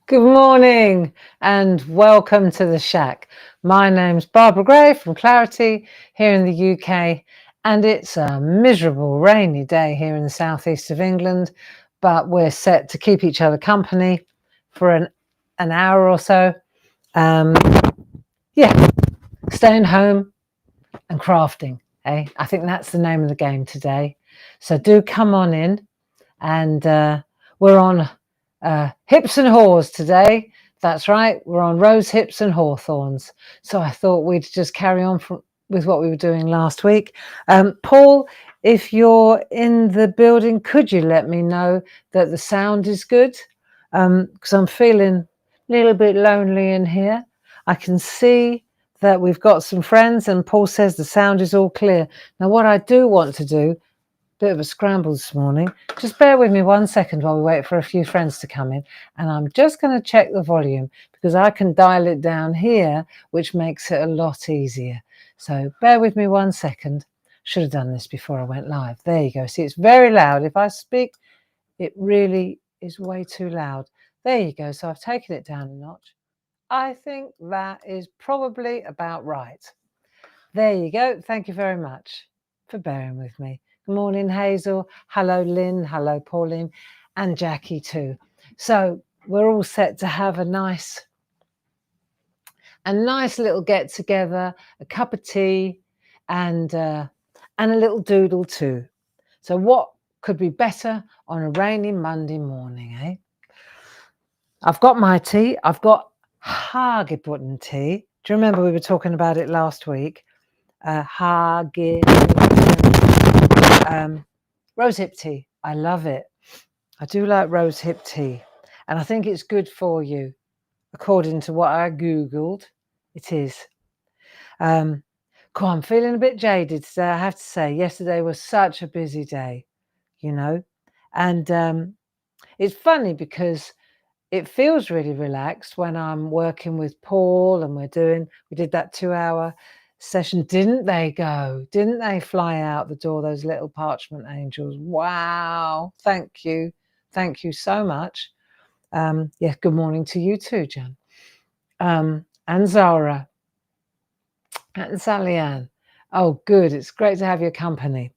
Good morning and welcome to the Shack. My name's Barbara Gray from Clarity here in the UK, and it's a miserable rainy day here in the southeast of England, but we're set to keep each other company for an hour or so. Staying home and crafting. I think that's the name of the game today. So do come on in, and we're on hips and haws today. That's right, we're on Rosehips and Hawthorns. So I thought we'd just carry on with what we were doing last week. Paul, if you're in the building, could you let me know that the sound is good? Because I'm feeling a little bit lonely in here. I can see that we've got some friends, and Paul says the sound is all clear. Now, what I do want to do, bit of a scramble this morning. Just bear with me 1 second while we wait for a few friends to come in. And I'm just going to check the volume because I can dial it down here, which makes it a lot easier. So bear with me 1 second. Should have done this before I went live. There you go. See, it's very loud. If I speak, it really is way too loud. There you go. So I've taken it down a notch. I think that is probably about right. There you go. Thank you very much for bearing with me. Good morning, Hazel. Hello, Lynn. Hello, Pauline, and Jackie too. So we're all set to have a nice little get together, a cup of tea, and a little doodle too. So what could be better on a rainy Monday morning, eh? I've got my tea. I've got hagebutten tea. Do you remember we were talking about it last week? Rosehip tea. I love it. I do like rosehip tea, and I think it's good for you, according to what I googled. It is. I'm feeling a bit jaded today, I have to say. Yesterday was such a busy day, and it's funny because it feels really relaxed when I'm working with Paul and we did that 2-hour session. Didn't they fly out the door, those little parchment angels? Wow. Thank you so much. Good morning to you too, Jan, and Zara and Sally Ann. Oh good, it's great to have your company.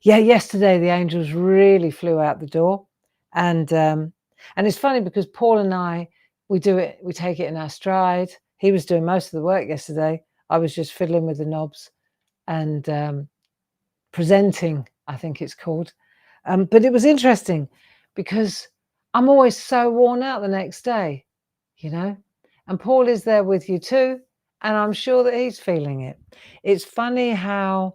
Yesterday the angels really flew out the door, and it's funny because Paul and I, we take it in our stride. He was doing most of the work yesterday. I was just fiddling with the knobs and presenting, I think it's called. But it was interesting because I'm always so worn out the next day, and Paul is there with you too, and I'm sure that he's feeling it. It's funny how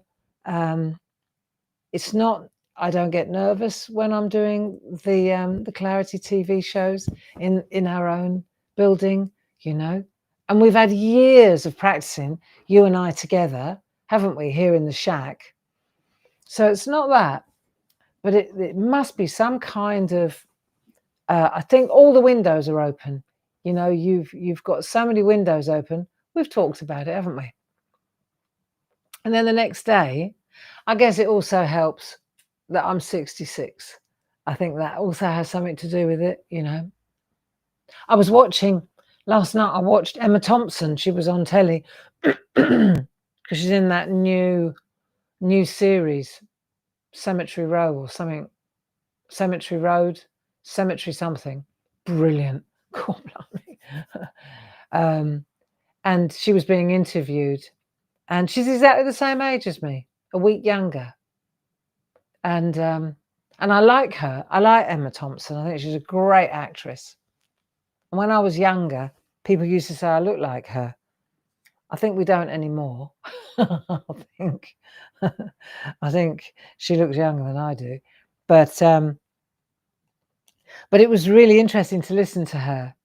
it's not, I don't get nervous when I'm doing the Clarity TV shows in our own building, and we've had years of practicing, you and I together, haven't we, here in the shack? So it's not that, but it must be some kind of, I think all the windows are open. You've got so many windows open. We've talked about it, haven't we? And then the next day, I guess it also helps that I'm 66. I think that also has something to do with it, I was watching last night. I watched Emma Thompson. She was on telly because she's in that new series, Cemetery Row or something. Cemetery Road, Cemetery something. Brilliant. God, and she was being interviewed, and she's exactly the same age as me, a week younger. And I like her. I like Emma Thompson. I think she's a great actress. And when I was younger, people used to say I look like her. I think we don't anymore. I think she looks younger than I do. But it was really interesting to listen to her,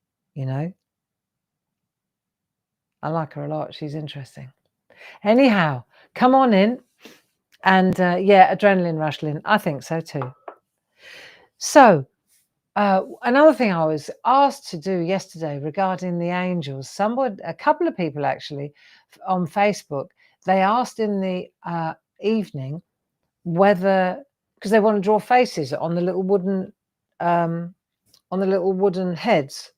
I like her a lot. She's interesting. Anyhow, come on in. And adrenaline rush, Lynn. I think so too. So another thing I was asked to do yesterday regarding the angels, a couple of people actually on Facebook, they asked in the evening whether, because they want to draw faces on the little wooden on the little wooden heads.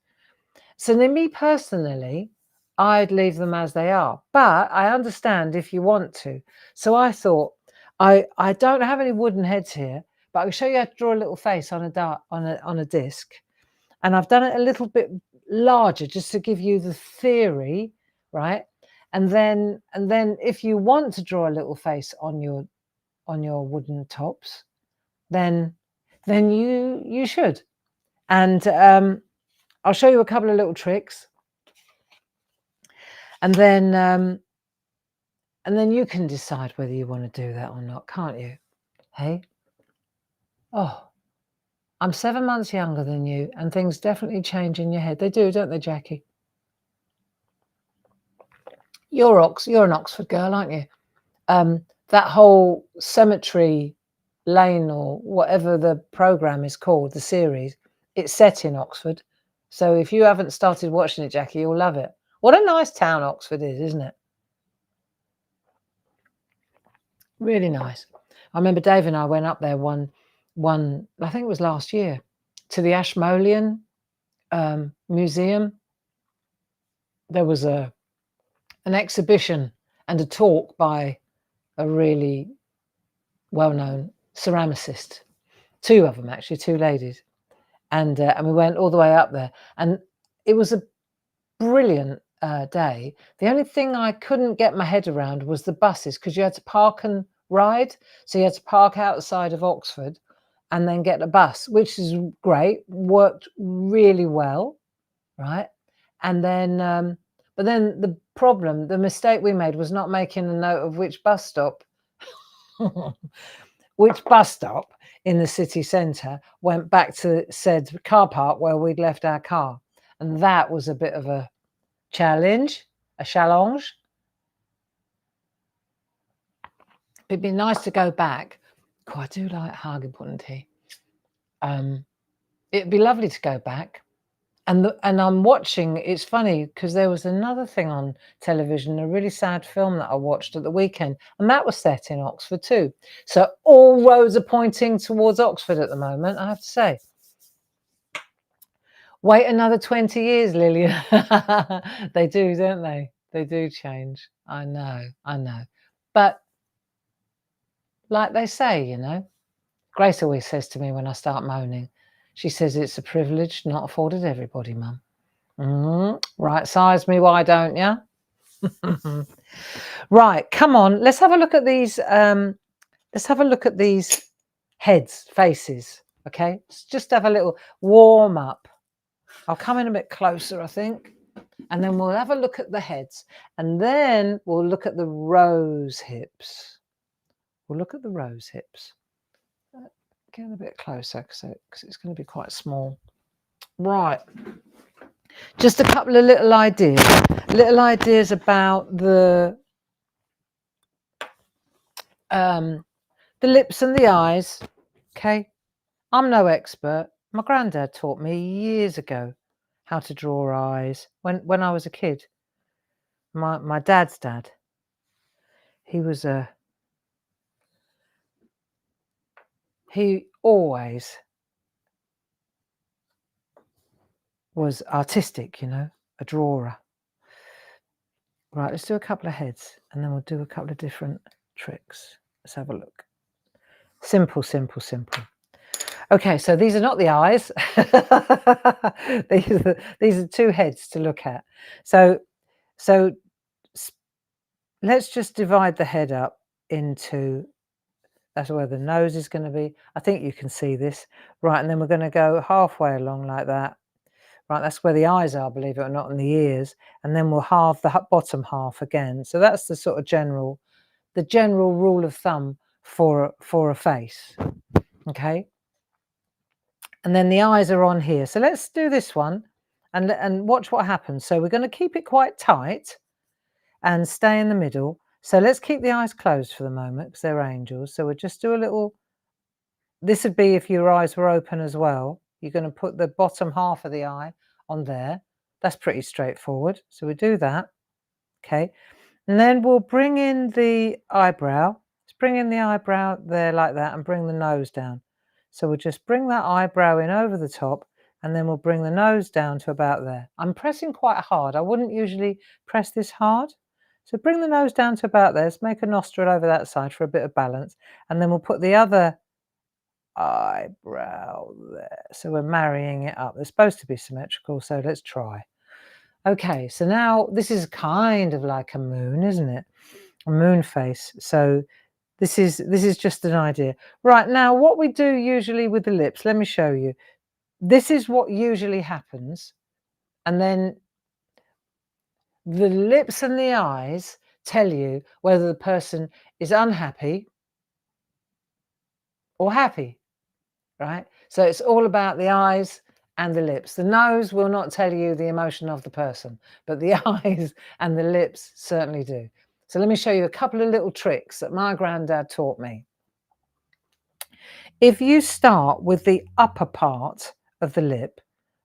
So then me personally, I'd leave them as they are, but I understand if you want to. So I thought, I don't have any wooden heads here, but I can show you how to draw a little face on a disc. And I've done it a little bit larger just to give you the theory, right? And then if you want to draw a little face on your wooden tops, then you should. And I'll show you a couple of little tricks, and then you can decide whether you want to do that or not, can't you? Hey? Oh, I'm 7 months younger than you, and things definitely change in your head. They do, don't they, Jackie? You're an Oxford girl, aren't you? That whole Cemetery Lane, or whatever the program is called, the series, it's set in Oxford. So if you haven't started watching it, Jackie, you'll love it. What a nice town Oxford is, isn't it? Really nice. I remember Dave and I went up there one I think it was last year, to the Ashmolean Museum. There was an exhibition and a talk by a really well-known ceramicist, two of them actually, two ladies, and we went all the way up there, and it was a brilliant day. The only thing I couldn't get my head around was the buses, because you had to park and ride. So you had to park outside of Oxford and then get a bus, which is great, worked really well, right? And then but then the mistake we made was not making a note of which bus stop in the city centre went back to said car park where we'd left our car. And that was a bit of a challenge. It'd be nice to go back. Oh, I do like Hagebutten tea. It'd be lovely to go back. And I'm watching, it's funny because there was another thing on television, a really sad film that I watched at the weekend, and that was set in Oxford too. So all roads are pointing towards Oxford at the moment, I have to say. Wait another 20 years, Lillian. They do, don't they? They do change. I know. But like they say, you know, Grace always says to me when I start moaning, she says it's a privilege not afforded everybody, Mum. Right size me, why don't you? Right, come on, let's have a look at these. Let's have a look at these faces. Okay, let's just have a little warm up. I'll come in a bit closer, I think, and then we'll have a look at the heads, and then we'll look at the rose hips. We'll look at the rose hips. Get a bit closer because it's going to be quite small. Right. Just a couple of little ideas about the lips and the eyes. Okay. I'm no expert. My granddad taught me years ago how to draw eyes when I was a kid. My dad's dad. He always was artistic, you know, a drawer. Right, let's do a couple of heads and then we'll do a couple of different tricks. Let's have a look. Simple. Okay, so these are not the eyes. these are two heads to look at. So let's just divide the head up into, that's where the nose is going to be. I think you can see this. Right, and then we're going to go halfway along like that. Right, that's where the eyes are, believe it or not, and the ears. And then we'll halve the bottom half again. So that's the sort of general rule of thumb for a face. Okay. And then the eyes are on here. So let's do this one and watch what happens. So we're going to keep it quite tight and stay in the middle. So let's keep the eyes closed for the moment because they're angels. So we'll just do a little, this would be if your eyes were open as well. You're going to put the bottom half of the eye on there. That's pretty straightforward. So we do that. Okay. And then we'll bring in the eyebrow. Let's bring in the eyebrow there like that and bring the nose down. So we'll just bring that eyebrow in over the top and then we'll bring the nose down to about there. I'm pressing quite hard. I wouldn't usually press this hard. So bring the nose down to about there. Let's make a nostril over that side for a bit of balance. And then we'll put the other eyebrow there. So we're marrying it up. They're supposed to be symmetrical, so let's try. Okay, so now this is kind of like a moon, isn't it? A moon face. So this is just an idea. Right, now what we do usually with the lips, let me show you. This is what usually happens. And then the lips and the eyes tell you whether the person is unhappy or happy, right? So it's all about the eyes and the lips. The nose will not tell you the emotion of the person, but the eyes and the lips certainly do. So let me show you a couple of little tricks that my granddad taught me. If you start with the upper part of the lip,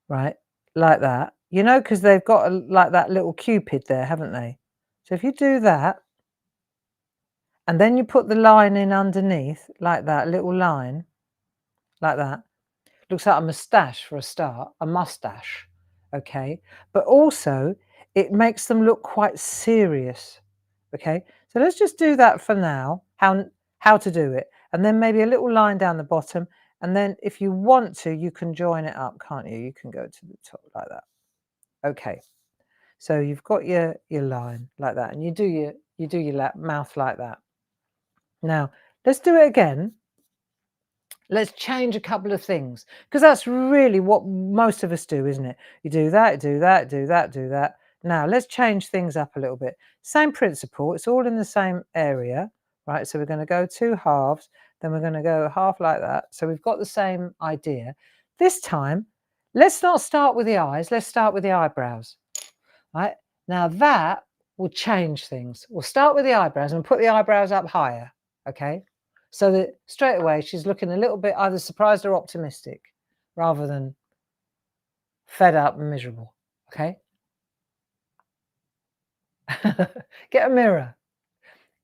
right, like that, you know, because they've got like that little cupid there, haven't they? So if you do that, and then you put the line in underneath, like that, little line, like that. Looks like a moustache for a start, a mustache, okay? But also, it makes them look quite serious, okay? So let's just do that for now, how to do it. And then maybe a little line down the bottom. And then if you want to, you can join it up, can't you? You can go to the top like that. Okay. So you've got your line like that, and you do your mouth like that. Now, let's do it again. Let's change a couple of things, because that's really what most of us do, isn't it? You do that, do that, do that, do that. Now, let's change things up a little bit. Same principle. It's all in the same area, right? So we're going to go 2 halves, then we're going to go half like that. So we've got the same idea. This time, let's not start with the eyes. Let's start with the eyebrows, right? Now, that will change things. We'll start with the eyebrows and put the eyebrows up higher, okay? So that straight away she's looking a little bit either surprised or optimistic rather than fed up and miserable, okay? Get a mirror.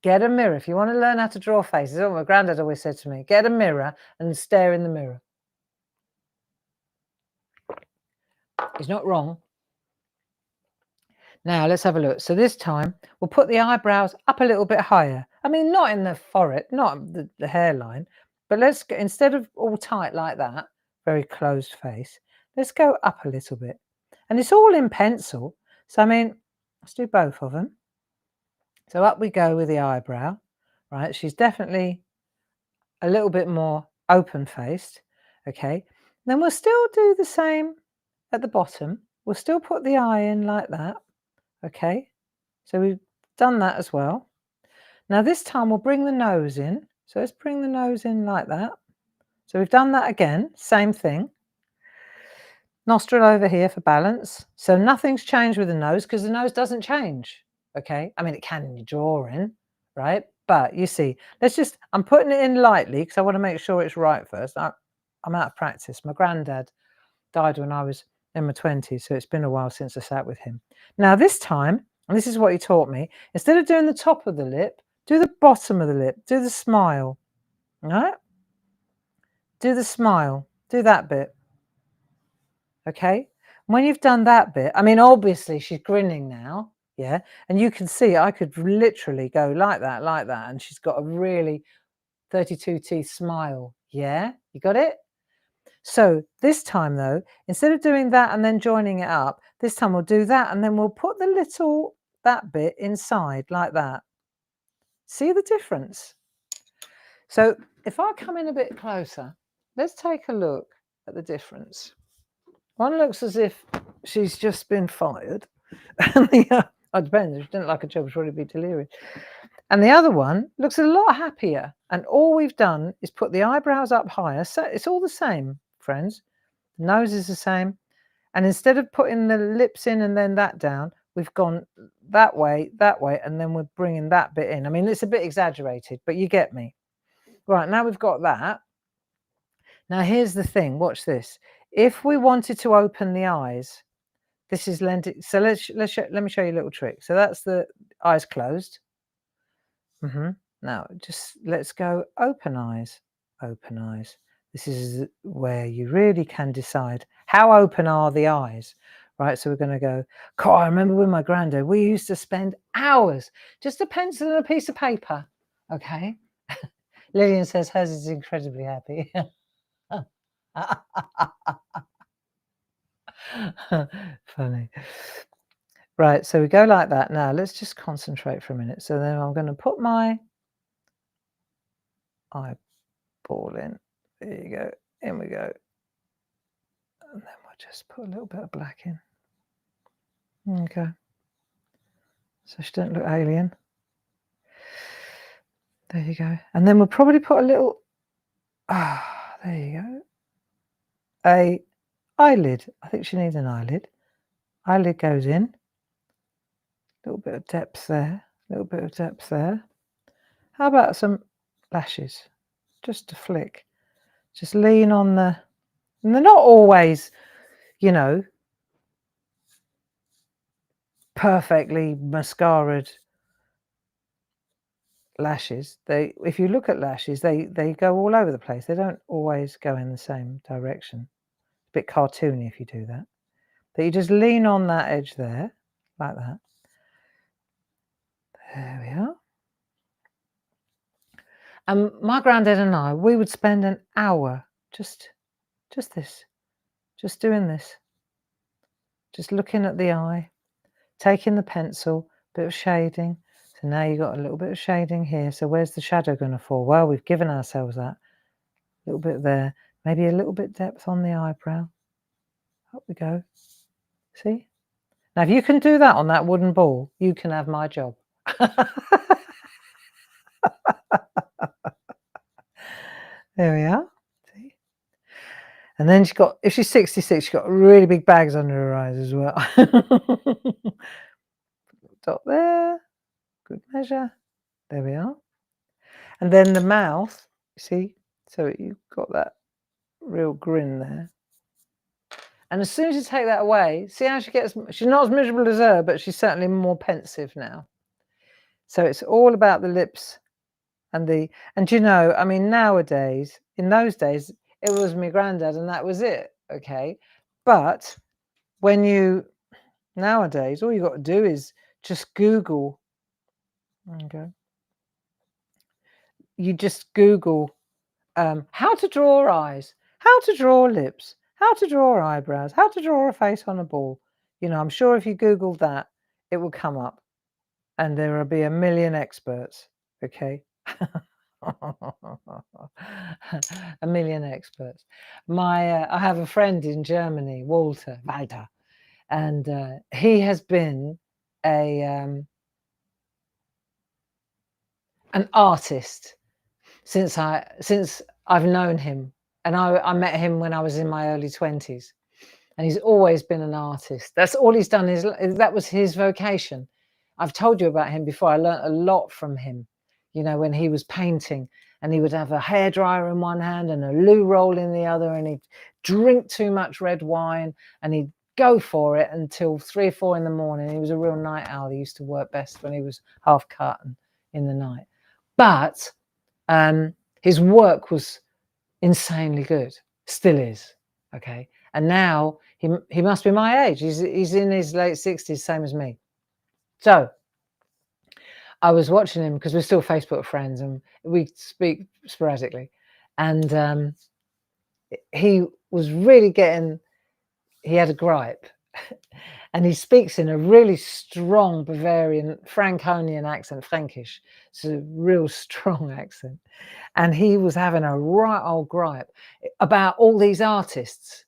Get a mirror. If you want to learn how to draw faces, that's what my granddad always said to me, get a mirror and stare in the mirror. He's not wrong. Now let's have a look. So this time we'll put the eyebrows up a little bit higher. I mean, not in the forehead, not the hairline, but let's go, instead of all tight like that, very closed face, let's go up a little bit. And it's all in pencil. So, I mean, let's do both of them. So up we go with the eyebrow, right? She's definitely a little bit more open-faced, okay? Then we'll still do the same at the bottom. We'll still put the eye in like that. Okay, so we've done that as well. Now this time we'll bring the nose in. So let's bring the nose in like that. So we've done that again, same thing. Nostril over here for balance. So nothing's changed with the nose because the nose doesn't change. Okay, I mean it can in your drawing, right? But you see, I'm putting it in lightly because I want to make sure it's right first. I'm out of practice. My granddad died when I was in my 20s, so it's been a while since I sat with him. Now this time, and this is what he taught me, instead of doing the top of the lip, do the bottom of the lip, do the smile, all right? Do the smile, do that bit, okay? When you've done that bit, I mean, obviously she's grinning now, yeah? And you can see I could literally go like that, and she's got a really 32 teeth smile, yeah? You got it? So this time though, instead of doing that and then joining it up, this time we'll do that and then we'll put that bit inside like that. See the difference? So if I come in a bit closer, let's take a look at the difference. One looks as if she's just been fired. And it depends, if she didn't like a job, she'd probably be delirious. And the other one looks a lot happier. And all we've done is put the eyebrows up higher. So it's all the same, friends. The nose is the same. And instead of putting the lips in and then that down, we've gone that way, and then we're bringing that bit in. I mean, it's a bit exaggerated, but you get me. Right, now we've got that. Now here's the thing, watch this. If we wanted to open the eyes, this is lent. So let me show you a little trick. So that's the eyes closed. Now just let's go open eyes, open eyes. This is where you really can decide how open are the eyes, right? So we're going to go, God, I remember with my granddad, we used to spend hours, just a pencil and a piece of paper, okay? Lillian says hers is incredibly happy. Funny. Right, so we go like that. Now let's just concentrate for a minute. So then I'm going to put my eyeball in. There you go. In we go. And then we'll just put a little bit of black in. Okay. So she don't look alien. There you go. And then we'll probably put a little, there you go. A eyelid. I think she needs an eyelid. Eyelid goes in. A little bit of depth there. A little bit of depth there. How about some lashes? Just a flick. Just lean on the, and they're not always, you know, perfectly mascaraed lashes. They, if you look at lashes, they go all over the place. They don't always go in the same direction. A bit cartoony if you do that. But you just lean on that edge there, like that. There we are. And my granddad and I, we would spend an hour just doing this. Just looking at the eye, taking the pencil, bit of shading. So now you've got a little bit of shading here. So where's the shadow going to fall? Well, we've given ourselves that. A little bit there. Maybe a little bit depth on the eyebrow. Up we go. See? Now, if you can do that on that wooden ball, you can have my job. There we are. See? And then she's got, if she's 66, she's got really big bags under her eyes as well. Dot there. Good measure. There we are. And then the mouth, you see? So you've got that real grin there. And as soon as you take that away, see how she gets, she's not as miserable as her, but she's certainly more pensive now. So it's all about the lips and the, and you know, I mean, nowadays, in those days, it was my granddad and that was it, okay? But when you, nowadays, all you got to do is just Google, okay? You just Google how to draw eyes, how to draw lips, how to draw eyebrows, how to draw a face on a ball. You know, I'm sure if you Googled that, it will come up and there will be a million experts, okay? A million experts. I have a friend in Germany, Walter, and he has been an artist since I've known him, and I met him when I was in my early 20s, and he's always been an artist. That's all he's done. That was his vocation. I've told you about him before. I learned a lot from him, you know, when he was painting, and he would have a hairdryer in one hand and a loo roll in the other, and he'd drink too much red wine, and he'd go for it until 3 or 4 in the morning. He was a real night owl. He used to work best when he was half cut and in the night. But his work was insanely good, still is, okay? And now he must be my age. He's in his late 60s, same as me. So I was watching him because we're still Facebook friends and we speak sporadically. And he was really he had a gripe. And he speaks in a really strong Bavarian, Franconian accent, Frankish. It's a real strong accent. And he was having a right old gripe about all these artists.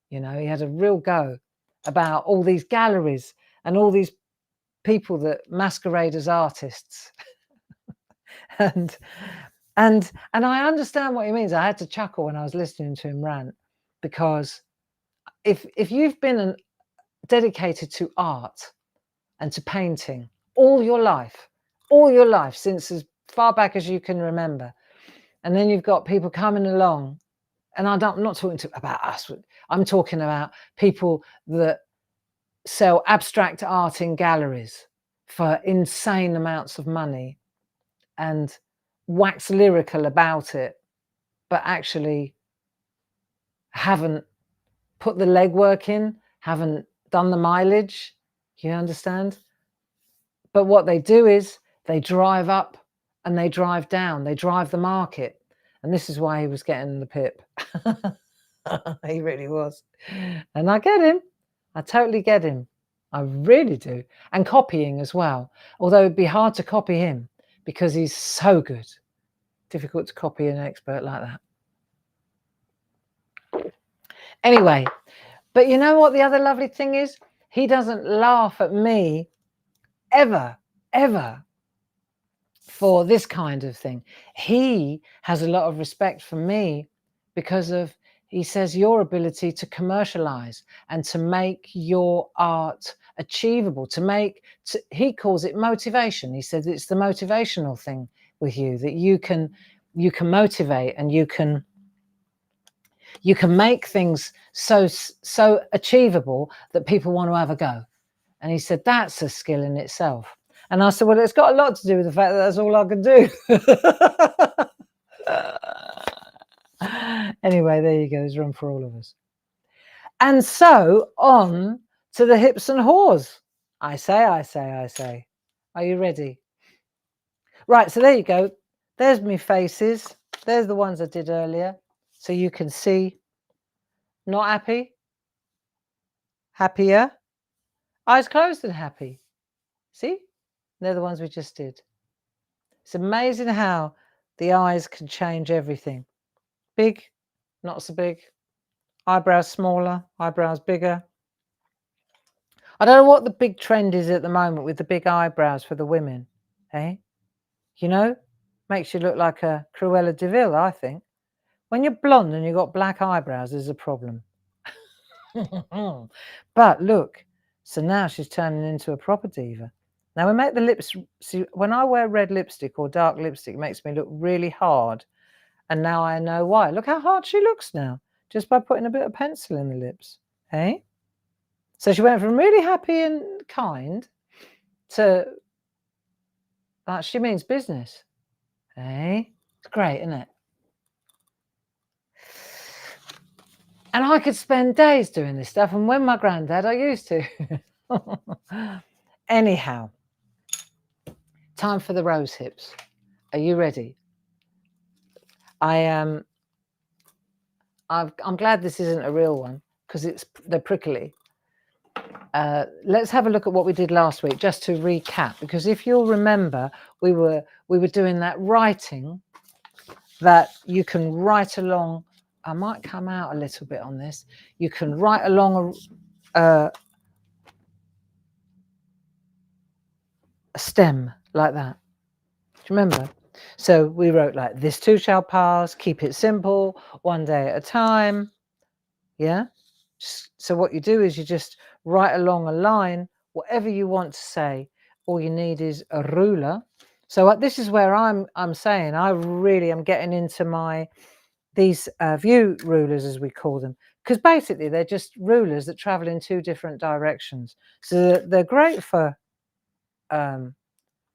You know, he had a real go about all these galleries and all these people that masquerade as artists. and I understand what he means. I had to chuckle when I was listening to him rant, because if you've been dedicated to art and to painting all your life since as far back as you can remember, and then you've got people coming along, and I'm not talking about us, I'm talking about people that sell abstract art in galleries for insane amounts of money and wax lyrical about it, but actually haven't put the legwork in, haven't done the mileage. You understand? But what they do is they drive up and they drive down. They drive the market. And this is why he was getting the pip. He really was. And I get him. I totally get him. I really do. And copying as well. Although it'd be hard to copy him because he's so good. Difficult to copy an expert like that. Anyway, but you know what the other lovely thing is? He doesn't laugh at me ever, ever for this kind of thing. He has a lot of respect for me because of, he says, your ability to commercialize and to make your art achievable, he calls it motivation. He says it's the motivational thing with you, that you can motivate and you can make things so achievable that people want to have a go. And he said, that's a skill in itself. And I said, well, it's got a lot to do with the fact that that's all I can do. Anyway, there you go. There's room for all of us. And so on to the hips and haws. I say. Are you ready? Right, so there you go. There's me faces. There's the ones I did earlier. So you can see. Not happy? Happier? Eyes closed and happy. See? They're the ones we just did. It's amazing how the eyes can change everything. Big, not so big. Eyebrows smaller, eyebrows bigger. I don't know what the big trend is at the moment with the big eyebrows for the women. Eh? You know? Makes you look like a Cruella de Vil, I think. When you're blonde and you've got black eyebrows, there's a problem. But look, so now she's turning into a proper diva. Now we make the lips, see, when I wear red lipstick or dark lipstick, it makes me look really hard. And now I know why. Look how hard she looks now, just by putting a bit of pencil in the lips. Eh? So she went from really happy and kind to, she means business. Eh? It's great, isn't it? And I could spend days doing this stuff. And when my granddad, I used to. Anyhow, time for the rose hips. Are you ready? I'm glad this isn't a real one because they're prickly. Let's have a look at what we did last week, just to recap, because if you'll remember, we were doing that writing that you can write along. I might come out a little bit on this. You can write along a stem like that. Do you remember? So we wrote like, this too shall pass, keep it simple, one day at a time. Yeah. So what you do is you just write along a line, whatever you want to say. All you need is a ruler. So this is where I'm saying I really am getting into these view rulers, as we call them, because basically they're just rulers that travel in two different directions. So they're great for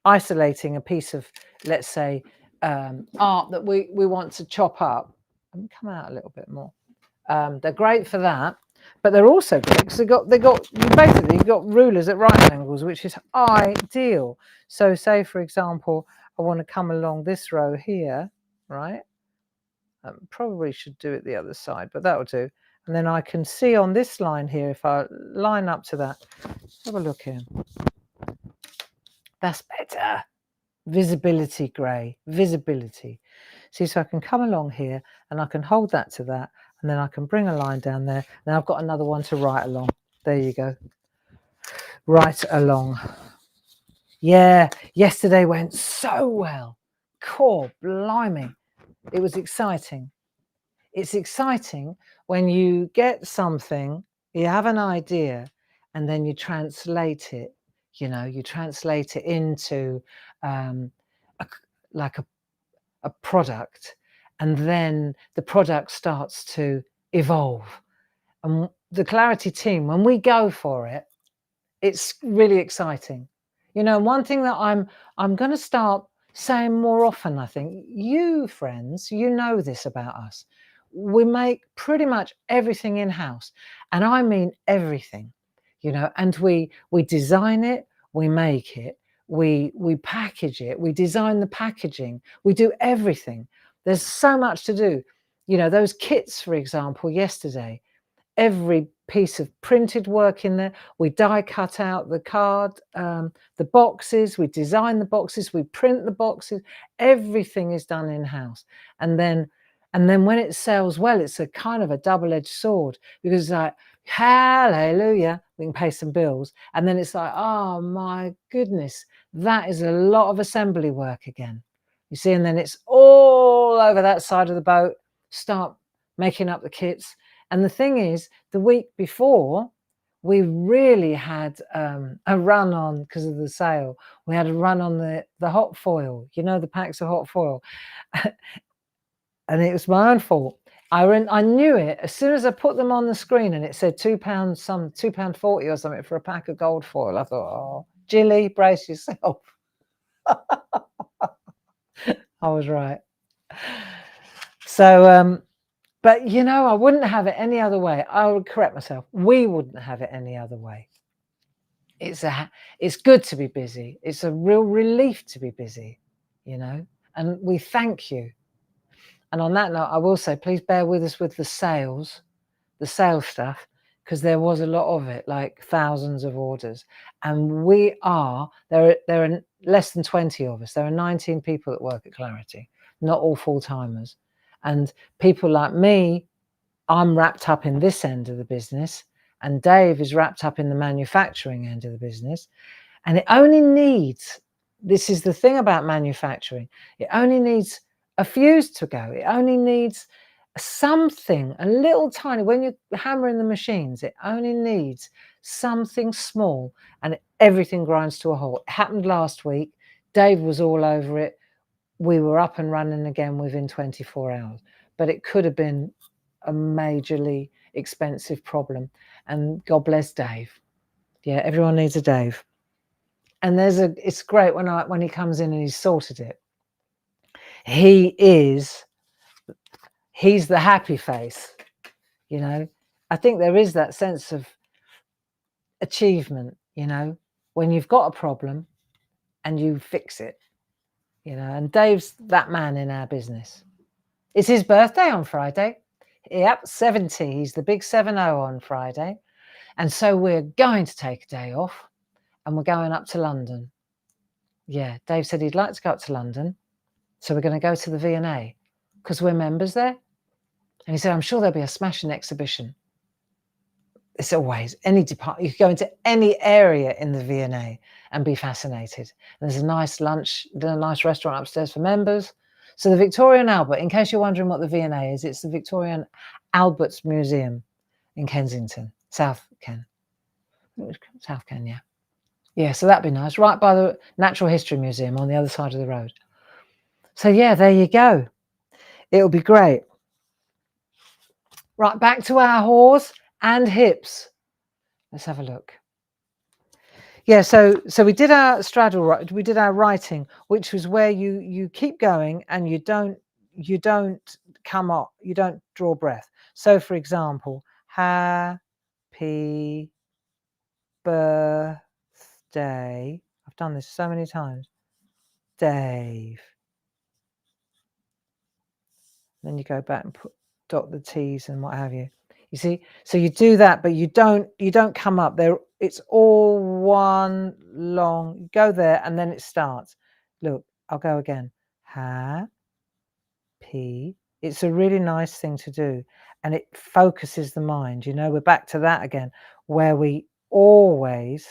isolating a piece of, let's say, art that we want to chop up. Let me come out a little bit more. They're great for that, but they're also great because you've got rulers at right angles, which is ideal. So say, for example, I want to come along this row here, right? Probably should do it the other side, but that'll do. And then I can see on this line here, if I line up to that, have a look here. That's better. Visibility, grey, visibility. See, so I can come along here and I can hold that to that, and then I can bring a line down there. Now I've got another one to write along. There you go. Right along. Yeah, yesterday went so well. Cool, blimey. It was exciting. It's exciting when you get something, you have an idea, and then you translate it. You know, you translate it into a product, and then the product starts to evolve. And the Clarity team, when we go for it, it's really exciting. You know, one thing that I'm going to start saying more often, I think, you friends, you know this about us. we make pretty much everything in-house, and I mean everything, you know, and we design it, we make it, we package it, we design the packaging, we do everything. There's so much to do. You know, those kits, for example, yesterday, every piece of printed work in there. We die cut out the card, the boxes, we design the boxes, we print the boxes. Everything is done in-house. And then when it sells well, it's a kind of a double-edged sword, because it's like, hallelujah, we can pay some bills. And then it's like, oh my goodness, that is a lot of assembly work again. You see, and then it's all over that side of the boat, start making up the kits. And the thing is, the week before, we really had a run on, because of the sale, we had a run on the hot foil, you know, the packs of hot foil. And it was my own fault. I knew it as soon as I put them on the screen, and it said £2.40 or something for a pack of gold foil. I thought, oh, Jilly, brace yourself. I was right. So, but, you know, I wouldn't have it any other way. I would correct myself. We wouldn't have it any other way. It's good to be busy. It's a real relief to be busy, you know, and we thank you. And on that note, I will say, please bear with us with the sales stuff, because there was a lot of it, like thousands of orders. And there are less than 20 of us. There are 19 people that work at Clarity, not all full-timers. And people like me, I'm wrapped up in this end of the business, and Dave is wrapped up in the manufacturing end of the business. And it only needs, this is the thing about manufacturing, it only needs a fuse to go. It only needs something, a little tiny, when you're hammering the machines, it only needs something small, and everything grinds to a halt. It happened last week. Dave was all over it. We were up and running again within 24 hours, but it could have been a majorly expensive problem. And God bless Dave. Yeah, everyone needs a Dave. And it's great when he comes in and he's sorted it. He's the happy face, you know. I think there is that sense of achievement, you know, when you've got a problem and you fix it, you know. And Dave's that man in our business. It's his birthday on Friday. Yep, 70. He's the big 70 on Friday. And so we're going to take a day off, and we're going up to London. Yeah, Dave said he'd like to go up to London. So we're going to go to the V&A because we're members there. And he said, I'm sure there'll be a smashing exhibition. It's always any department. You can go into any area in the V&A and be fascinated. And there's a nice lunch, a nice restaurant upstairs for members. So the Victoria and Albert, in case you're wondering what the V&A is, it's the Victoria and Albert's Museum in Kensington, South Ken, yeah. Yeah, so that'd be nice, right by the Natural History Museum on the other side of the road. So yeah, there you go. It'll be great. Right, back to our haws and hips. Let's have a look. Yeah, so we did our straddle, we did our writing, which was where you keep going and you don't come up, you don't draw breath. So for example, happy birthday. I've done this so many times. Dave. Then you go back and dot the T's and what have you. You see, so you do that, but you don't come up there. It's all one long. You go there and then it starts. Look, I'll go again. Happy. It's a really nice thing to do, and it focuses the mind. You know, we're back to that again, where we always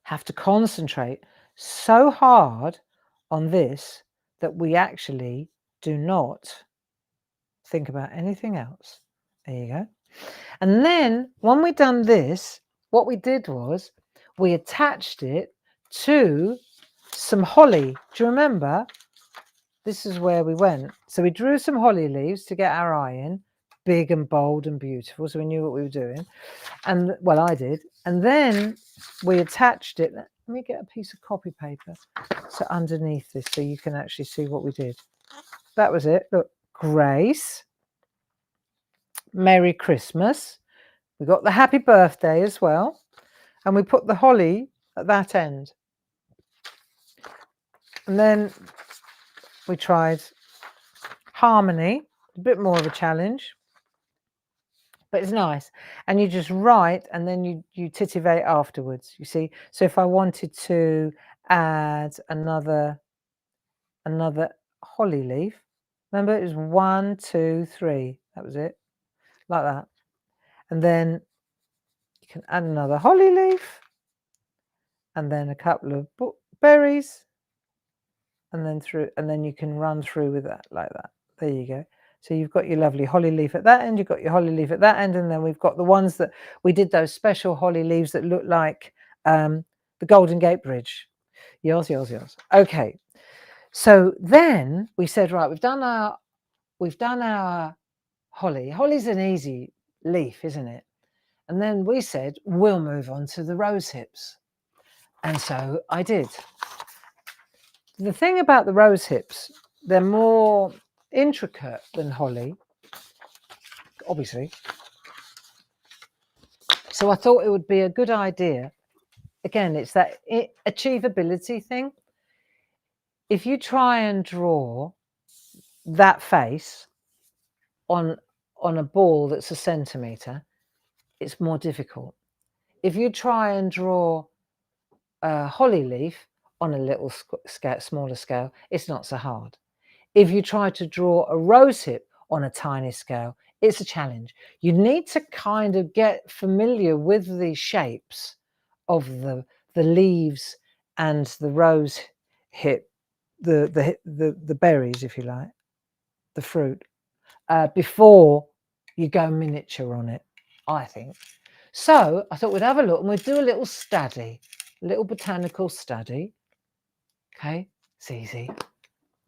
have to concentrate so hard on this that we actually do not think about anything else. There you go. And then when we've done this, what we did was we attached it to some holly. Do you remember? This is where we went. So we drew some holly leaves to get our eye in, big and bold and beautiful. So we knew what we were doing. And well, I did. And then we attached it. Let me get a piece of copy paper so underneath this so you can actually see what we did. that was it. Look, Grace, Merry Christmas. We got the happy birthday as well. And we put the holly at that end. And then we tried harmony, a bit more of a challenge, but it's nice. And you just write and then you titivate afterwards, you see. So if I wanted to add another holly leaf, remember it was 1, 2, 3, that was it, like that. And then you can add another holly leaf and then a couple of berries, and then you can run through with that like that. There you go. So you've got your lovely holly leaf at that end, you've got your holly leaf at that end, and then we've got the ones that we did, those special holly leaves that look like the Golden Gate Bridge. Yours. Okay. So then we said, right, we've done our holly. Holly's an easy leaf, isn't it? And then we said, we'll move on to the rose hips. And so I did. The thing about the rose hips, they're more intricate than holly, obviously. So I thought it would be a good idea. Again, it's that achievability thing. If you try and draw that face on a ball that's a centimetre, it's more difficult. If you try and draw a holly leaf on a little smaller scale, it's not so hard. If you try to draw a rosehip on a tiny scale, it's a challenge. You need to kind of get familiar with the shapes of the leaves and the rose hip, the berries, if you like, the fruit, before you go miniature on it, I think. So I thought we'd have a look and we'd do a little study, a little botanical study. Okay, it's easy.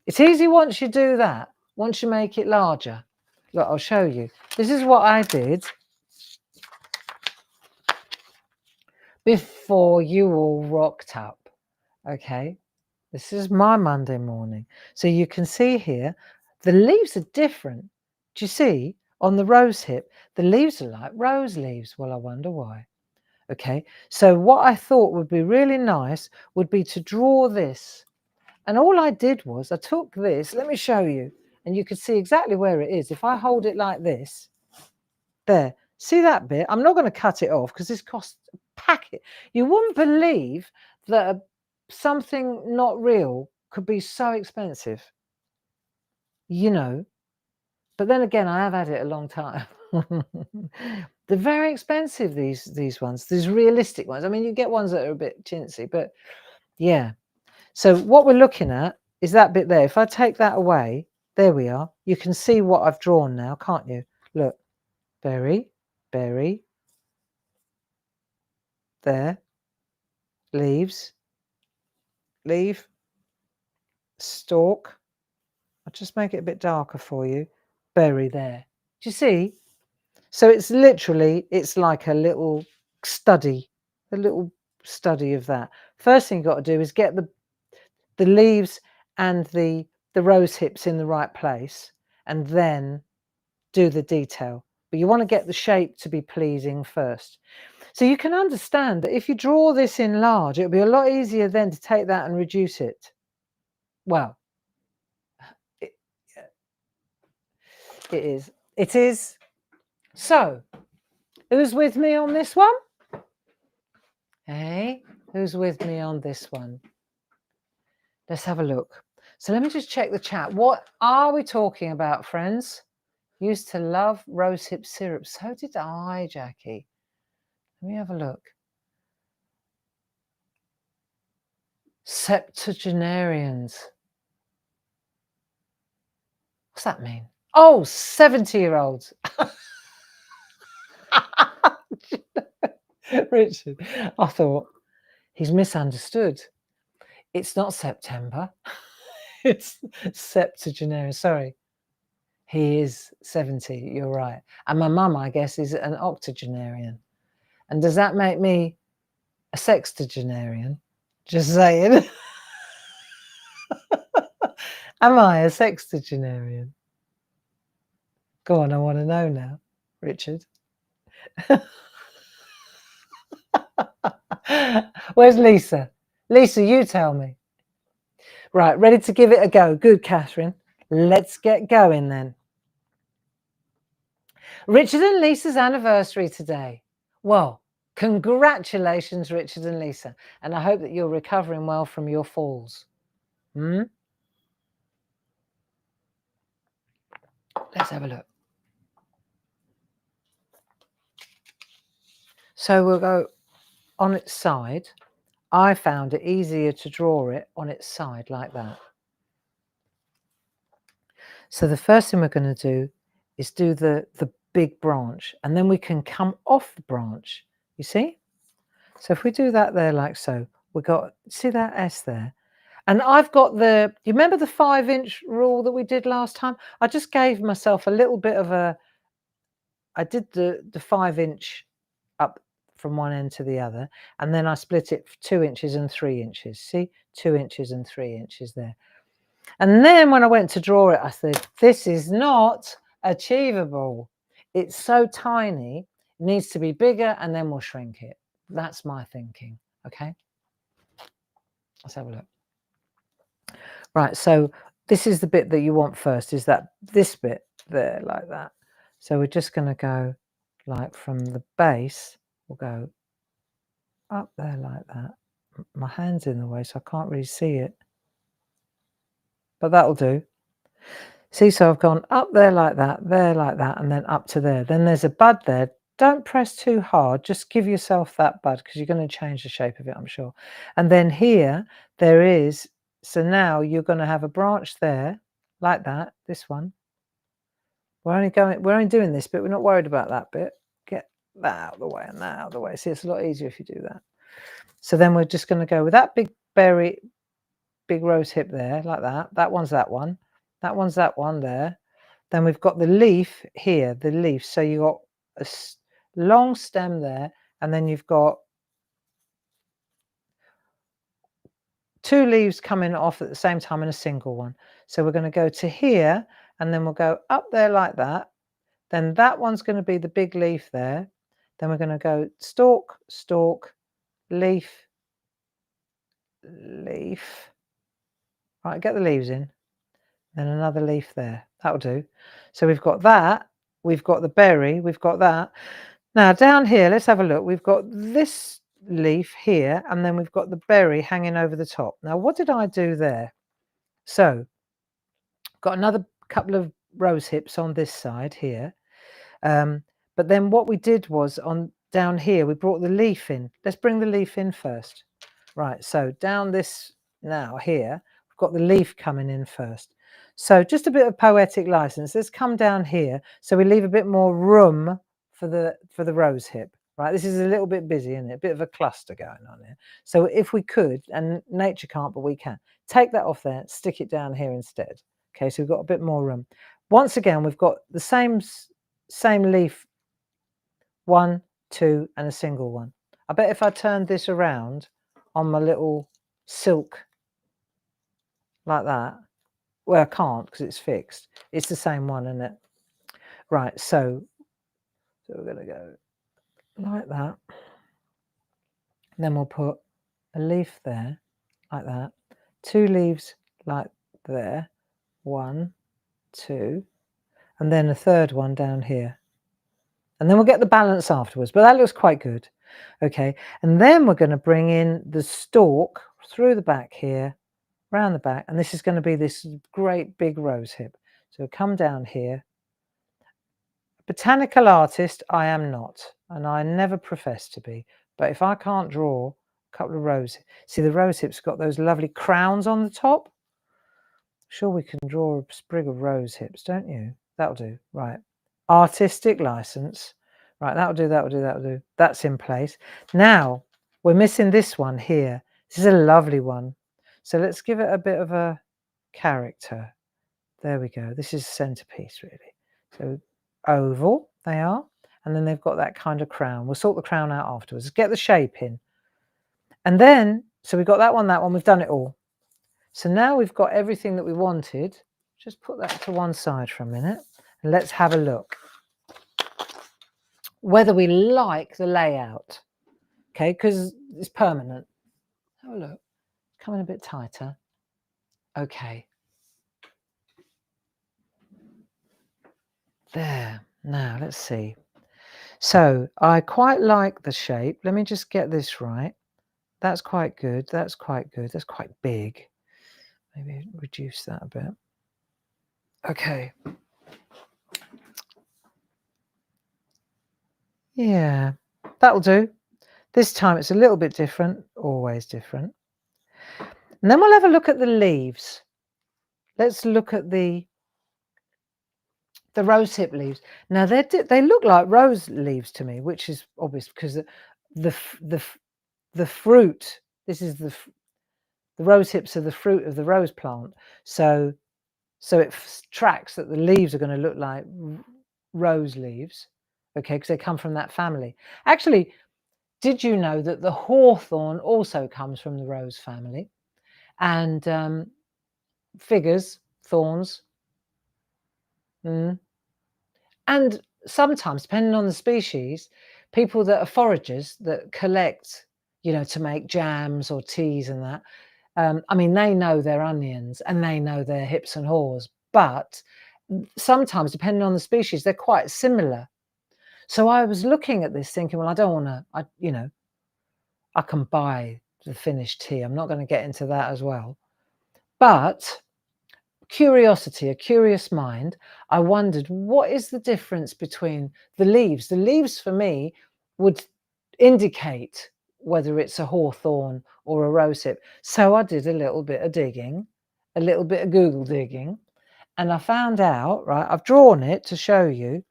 It's easy once you do that, once you make it larger. Look, I'll show you. This is what I did before you all rocked up. Okay, this is my Monday morning. So you can see here, the leaves are different. Do you see? On the rose hip, the leaves are like rose leaves. Well, I wonder why. Okay, so what I thought would be really nice would be to draw this. And all I did was I took this, let me show you, and you can see exactly where it is. If I hold it like this, there, see that bit? I'm not going to cut it off because this costs a packet. You wouldn't believe that something not real could be so expensive, you know. But then again, I have had it a long time. They're very expensive, these ones, these realistic ones. I mean, you get ones that are a bit chintzy, but yeah. So what we're looking at is that bit there. If I take that away, there we are. You can see what I've drawn now, can't you? Look, berry, berry, there, leaves, leaf, stalk. I'll just make it a bit darker for you. Berry there. Do you see? So it's literally, it's like a little study of that. First thing you've got to do is get the leaves and the rose hips in the right place, and then do the detail. But you want to get the shape to be pleasing first. So you can understand that if you draw this in large, it'll be a lot easier then to take that and reduce it. Well, it is. It is. So, who's with me on this one? Hey, who's with me on this one? Let's have a look. So let me just check the chat. What are we talking about, friends? Used to love rosehip syrup. So did I, Jackie. Let me have a look. Septuagenarians. What's that mean? Oh, 70-year-olds. Richard, I thought he's misunderstood. It's not September. It's septuagenarian. Sorry. He is 70, you're right. And my mum, I guess, is an octogenarian. And does that make me a sextagenarian? Just saying. Am I a sextagenarian? Go on, I want to know now, Richard. Where's Lisa? Lisa, you tell me. Right, ready to give it a go. Good, Catherine. Let's get going then. Richard and Lisa's anniversary today. Well, congratulations, Richard and Lisa. And I hope that you're recovering well from your falls. Let's have a look. So we'll go on its side. I found it easier to draw it on its side like that. So the first thing we're going to do is do the big branch, and then we can come off the branch, you see? So if we do that there like so, we got, see that S there? And I've got the, you remember the 5-inch rule that we did last time? I just gave myself a little bit of a, I did the 5-inch up from one end to the other, and then I split it 2 inches and 3 inches. See, 2 inches and 3 inches there. And then when I went to draw it, I said, this is not achievable. It's so tiny, it needs to be bigger, and then we'll shrink it. That's my thinking, okay? Let's have a look. Right, so this is the bit that you want first, is that this bit there, like that. So we're just going to go like from the base, we'll go up there like that. My hand's in the way, so I can't really see it. But that'll do. See, so I've gone up there like that, and then up to there. Then there's a bud there. Don't press too hard. Just give yourself that bud because you're going to change the shape of it, I'm sure. And then here, there is, so now you're going to have a branch there, like that, this one. We're only doing this bit. We're not worried about that bit. Get that out of the way and that out of the way. See, it's a lot easier if you do that. So then we're just going to go with that big rose hip there, like that. That one's that one. That one's that one there. Then we've got the leaf here, the leaf. So you've got a long stem there, and then you've got 2 leaves coming off at the same time in a single one. So we're going to go to here, and then we'll go up there like that. Then that one's going to be the big leaf there. Then we're going to go stalk, stalk, leaf, leaf. Right, get the leaves in. Then another leaf there. That'll do. So we've got that. We've got the berry. We've got that. Now down here, let's have a look. We've got this leaf here, and then we've got the berry hanging over the top. Now, what did I do there? So, got another couple of rose hips on this side here. But then what we did was on down here, we brought the leaf in. Let's bring the leaf in first. Right, so down this now here, we've got the leaf coming in first. So just a bit of poetic license. Let's come down here so we leave a bit more room for the rose hip. Right, this is a little bit busy, isn't it? A bit of a cluster going on here. So if we could, and nature can't, but we can, take that off there, stick it down here instead. Okay, so we've got a bit more room. Once again, we've got the same leaf, 1, 2, and a single one. I bet if I turned this around on my little silk like that, well, I can't because it's fixed. It's the same one, isn't it? Right, so we're going to go like that. And then we'll put a leaf there, like that. 2 leaves like there. 1, 2. And then a third one down here. And then we'll get the balance afterwards, but that looks quite good. Okay, and then we're going to bring in the stalk through the back here, round the back, and this is going to be this great big rose hip. So come down here. Botanical artist I am not, and I never profess to be, but if I can't draw a couple of rose, see the rose hips got those lovely crowns on the top? Sure, we can draw a sprig of rose hips, don't you? That'll do. Right, artistic license. Right, that'll do, that'll do, that'll do. That's in place. Now we're missing this one here. This is a lovely one, so let's give it a bit of a character. There we go. This is centerpiece, really. So oval they are, and then they've got that kind of crown. We'll sort the crown out afterwards. Let's get the shape in, and then so we've got that one, we've done it all. So now we've got everything that we wanted. Just put that to one side for a minute and let's have a look whether we like the layout. Okay, because it's permanent. Have a look. Coming a bit tighter. Okay. There. Now let's see. So I quite like the shape. Let me just get this right. That's quite good. That's quite good. That's quite big. Maybe reduce that a bit. Okay. Yeah, that'll do. This time it's a little bit different, always different. And then we'll have a look at the leaves. Let's look at the rosehip leaves. Now they look like rose leaves to me, which is obvious because the fruit. This is the rosehips are the fruit of the rose plant. So it tracks that the leaves are going to look like rose leaves, okay, because they come from that family. Actually, did you know that the hawthorn also comes from the rose family? And figures, thorns. And sometimes, depending on the species, people that are foragers that collect, to make jams or teas and that, I mean, they know their onions and they know their hips and haws, but sometimes, depending on the species, they're quite similar. So I was looking at this thinking, well, I don't want to, I can buy the finished tea. I'm not going to get into that as well. But curiosity, a curious mind, I wondered, what is the difference between the leaves? The leaves for me would indicate whether it's a hawthorn or a rosehip. So I did a little bit of digging, a little bit of Google digging, and I found out, right, I've drawn it to show you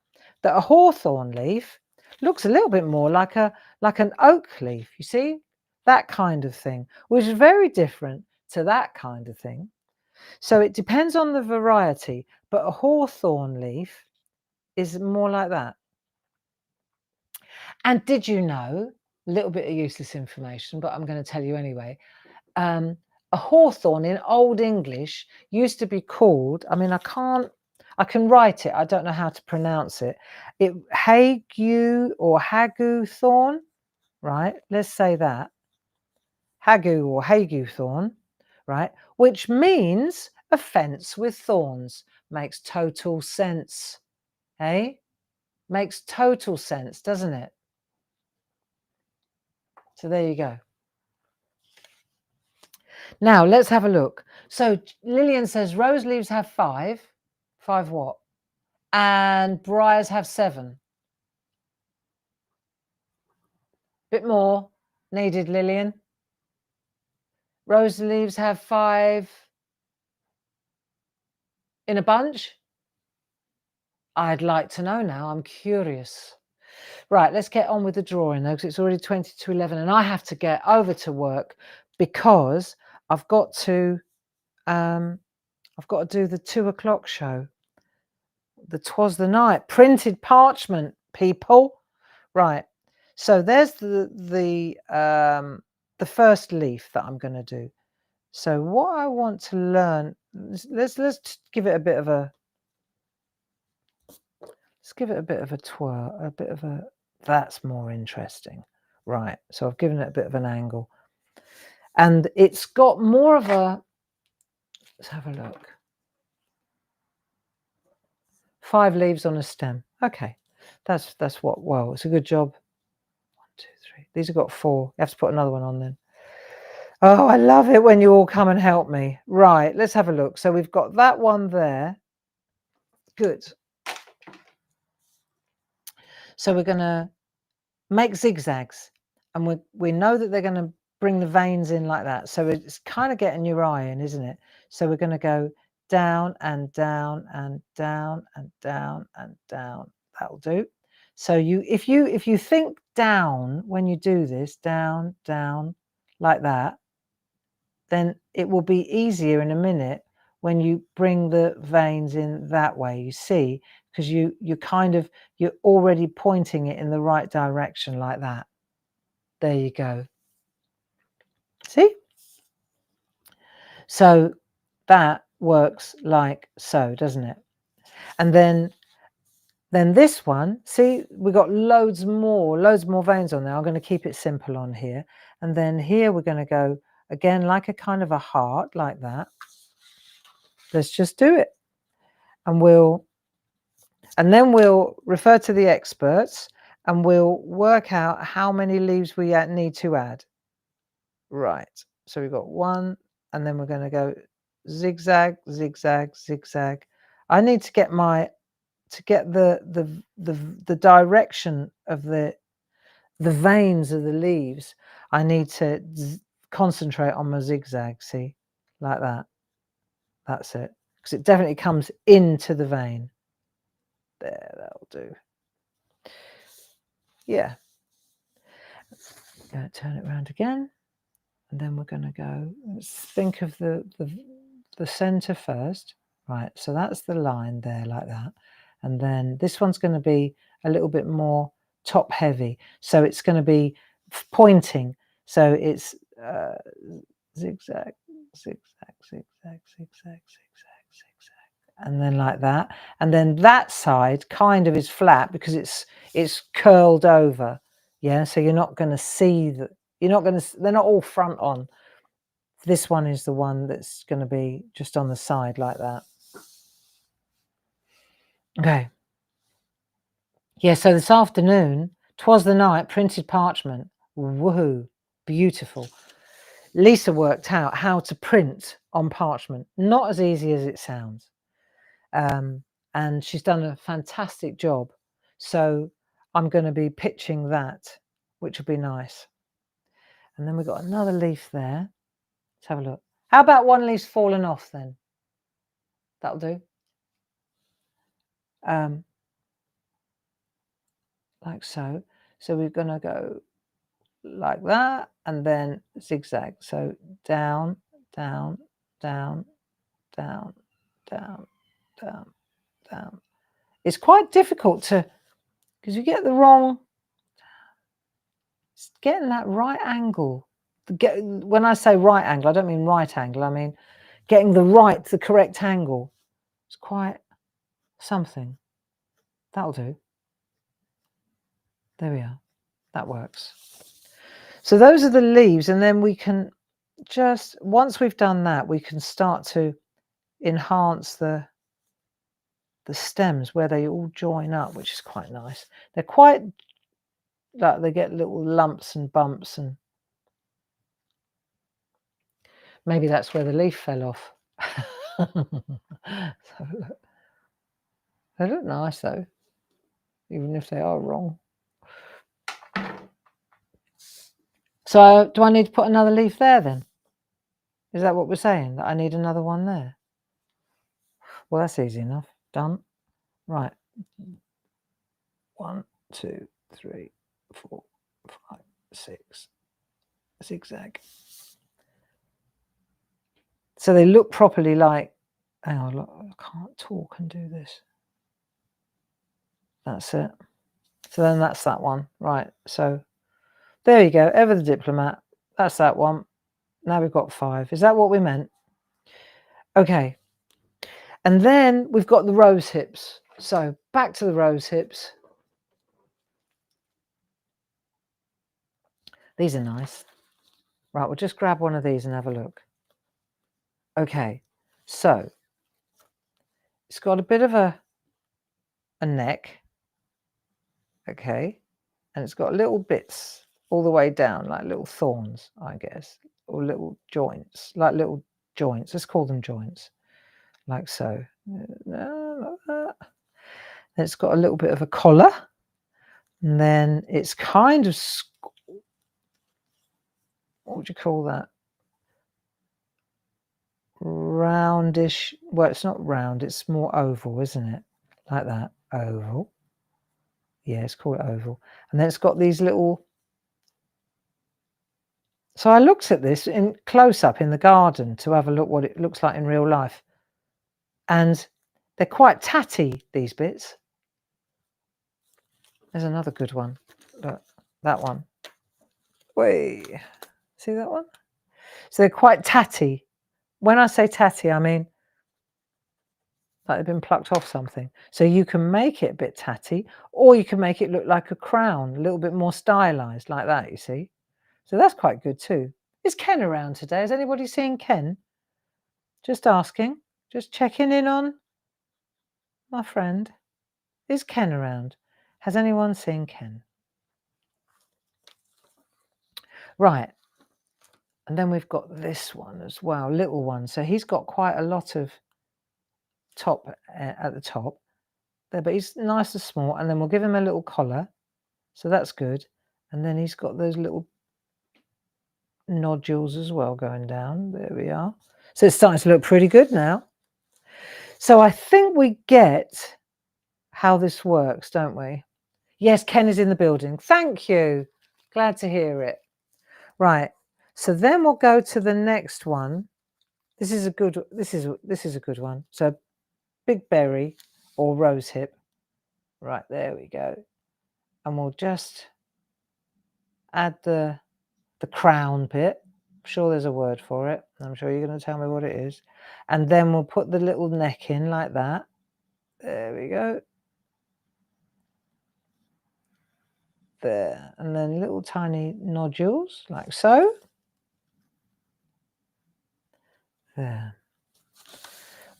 that a hawthorn leaf looks a little bit more like an oak leaf, you see? That kind of thing, which is very different to that kind of thing. So it depends on the variety, but a hawthorn leaf is more like that. And did you know, a little bit of useless information, but I'm going to tell you anyway, a hawthorn in Old English used to be called, I mean, I can write it, I don't know how to pronounce it. Hagu or hagu thorn, right? Let's say that. Hagu or hagu thorn, right? Which means a fence with thorns. Makes total sense, eh? Makes total sense, doesn't it? So there you go. Now let's have a look. So Lillian says rose leaves have 5. 5 what? And briars have 7. Bit more needed, Lillian. Rose leaves have 5 in a bunch. I'd like to know now. I'm curious. Right, let's get on with the drawing though, because it's already 20 to 11 and I have to get over to work because I've got to do the 2 o'clock show. The 'Twas the Night printed parchment, people. Right. So there's the first leaf that I'm going to do. So what I want to learn, let's give it a bit of a twirl, a bit of a, that's more interesting. Right. So I've given it a bit of an angle. And it's got more of a, let's have a look. 5 leaves on a stem. Okay. That's what, well, it's a good job. 1, 2, 3. These have got 4. You have to put another one on then. Oh, I love it when you all come and help me. Right, let's have a look. So we've got that one there. Good. So we're going to make zigzags. And we know that they're going to bring the veins in like that. So it's kind of getting your eye in, isn't it? So we're going to go down and down and down and down and down. That'll do. So if you think down when you do this, down, down, like that, then it will be easier in a minute when you bring the veins in that way, you see, because you're already pointing it in the right direction like that. There you go. See? So that works like so, doesn't it? And then this one, see, we got loads more veins on there. I'm going to keep it simple on here. And then here we're going to go again like a kind of a heart like that. Let's just do it. And then we'll refer to the experts and we'll work out how many leaves we need to add. Right. So we've got one, and then we're going to go zigzag, zigzag, zigzag. I need to get the direction of the veins of the leaves. I need to concentrate on my zigzag, see, like that. That's it, because it definitely comes into the vein. There, that'll do. Yeah. Going to turn it around again, and then we're going to go. Let's think of the center first. Right, so that's the line there like that, and then this one's going to be a little bit more top heavy, so it's going to be pointing, so it's zigzag, zigzag, zigzag, zigzag, zigzag, zigzag, and then like that, and then that side kind of is flat because it's curled over. Yeah, so you're not going to see that, they're not all front on. This one is the one that's going to be just on the side like that. Okay. Yeah, so this afternoon, 'twas the night, printed parchment. Woohoo, beautiful. Lisa worked out how to print on parchment. Not as easy as it sounds. And she's done a fantastic job. So I'm going to be pitching that, which will be nice. And then we've got another leaf there. Let's have a look. How about one leaf's fallen off then? That'll do. Like so. So we're going to go like that and then zigzag. So down, down, down, down, down, down, down. It's quite difficult to, because you get the wrong, getting that right angle. When I say right angle, I don't mean right angle. I mean getting the correct angle. It's quite something. That'll do. There we are. That works. So those are the leaves, and then we can just, once we've done that, we can start to enhance the stems where they all join up, which is quite nice. They're quite, like, they get little lumps and bumps, and maybe that's where the leaf fell off. So look. They look nice though, even if they are wrong. So do I need to put another leaf there then? Is that what we're saying? That I need another one there? Well, that's easy enough. Done. Right. 1, 2, 3, 4, 5, 6. Zigzag. So they look properly like, hang on, look, I can't talk and do this. That's it. So then that's that one. Right. So there you go. Ever the Diplomat. That's that one. Now we've got 5. Is that what we meant? Okay. And then we've got the Rosehips. So back to the Rosehips. These are nice. Right, we'll just grab one of these and have a look. Okay, so it's got a bit of a neck. Okay, and it's got little bits all the way down, like little thorns, I guess, or little joints, like little joints. Let's call them joints, like so. Like that. It's got a little bit of a collar, and then it's kind of, what would you call that? Roundish. Well, it's not round, it's more oval, isn't it? Like that. Oval. Yeah, it's called oval. And then it's got these little. So I looked at this in close up in the garden to have a look what it looks like in real life. And they're quite tatty, these bits. There's another good one. Look, that one. Wait, see that one? So they're quite tatty. when I say tatty, I mean like they've been plucked off something. So you can make it a bit tatty, or you can make it look like a crown, a little bit more stylized like that, you see. So that's quite good too. Is Ken around today? Has anybody seen Ken? Just asking, just checking in on my friend. Is Ken around? Has anyone seen Ken? Right. And then we've got this one as well, little one. So he's got quite a lot of top at the top there, but he's nice and small. And then we'll give him a little collar. So that's good. And then he's got those little nodules as well going down. There we are. So it's starting to look pretty good now. So I think we get how this works, don't we? Yes, Ken is in the building. Thank you. Glad to hear it. Right. So then we'll go to the next one. This is a good one. So big berry or rosehip. Right, there we go. And we'll just add the crown bit. I'm sure there's a word for it. I'm sure you're going to tell me what it is. And then we'll put the little neck in like that. There we go. There. And then little tiny nodules like so. There.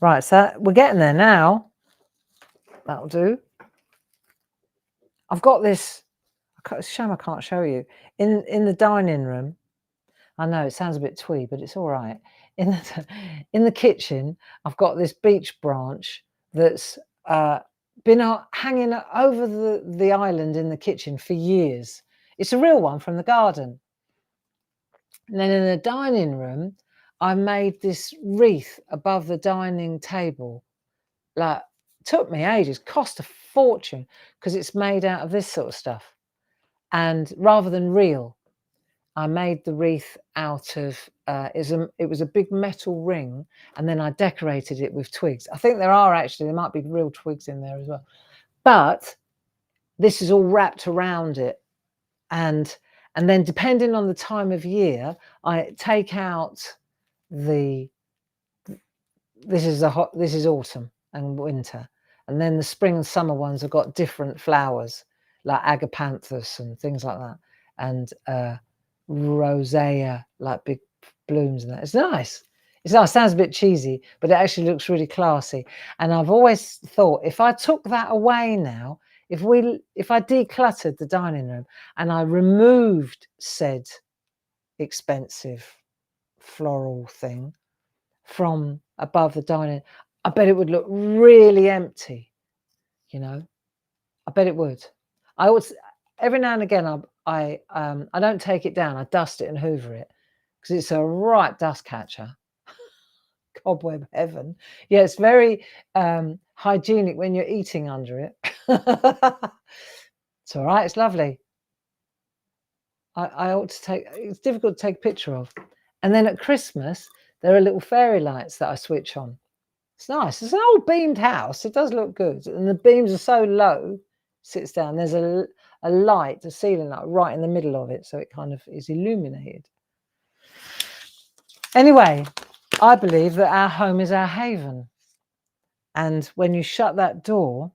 Right, so we're getting there now. That'll do. I've got this. It's a shame I can't show you. In the dining room. I know it sounds a bit twee, but it's all right. In the kitchen, I've got this beech branch that's been hanging over the island in the kitchen for years. It's a real one from the garden. And then in the dining room, I made this wreath above the dining table. Like, took me ages, cost a fortune, because it's made out of this sort of stuff. And rather than real, I made the wreath out of, it was a big metal ring, and then I decorated it with twigs. I think there might be real twigs in there as well. But this is all wrapped around it. And then depending on the time of year, I take out this is autumn and winter. And then the spring and summer ones have got different flowers, like agapanthus and things like that. And rosea, like big blooms and that. It's nice. It sounds a bit cheesy, but it actually looks really classy. And I've always thought, if I took that away now, if I decluttered the dining room and I removed said expensive floral thing from above the dining, I bet it would look really empty, you know. I bet it would. I always, every now and again, I don't take it down. I dust it and hoover it because it's a right dust catcher. Cobweb heaven. Yeah, it's very hygienic when you're eating under it. It's all right. It's lovely. I ought to take. It's difficult to take a picture of. And then at Christmas, there are little fairy lights that I switch on. It's nice. It's an old beamed house. It does look good, and the beams are so low. Sits down. There's a light, a ceiling light, right in the middle of it, so it kind of is illuminated. Anyway, I believe that our home is our haven, and when you shut that door,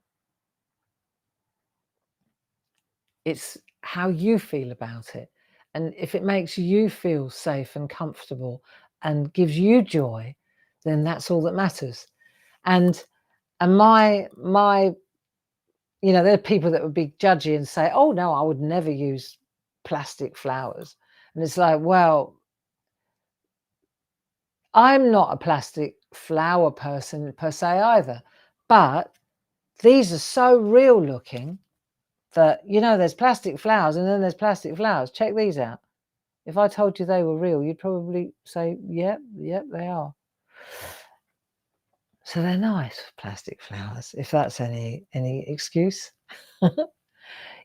it's how you feel about it, and if it makes you feel safe and comfortable and gives you joy, then that's all that matters. And my you know, there are people that would be judgy and say, oh no, I would never use plastic flowers. And it's like, well, I'm not a plastic flower person per se either, but these are so real looking that, you know, there's plastic flowers and then there's plastic flowers. Check these out. If I told you they were real, you'd probably say, yep, they are. So they're nice plastic flowers, if that's any excuse.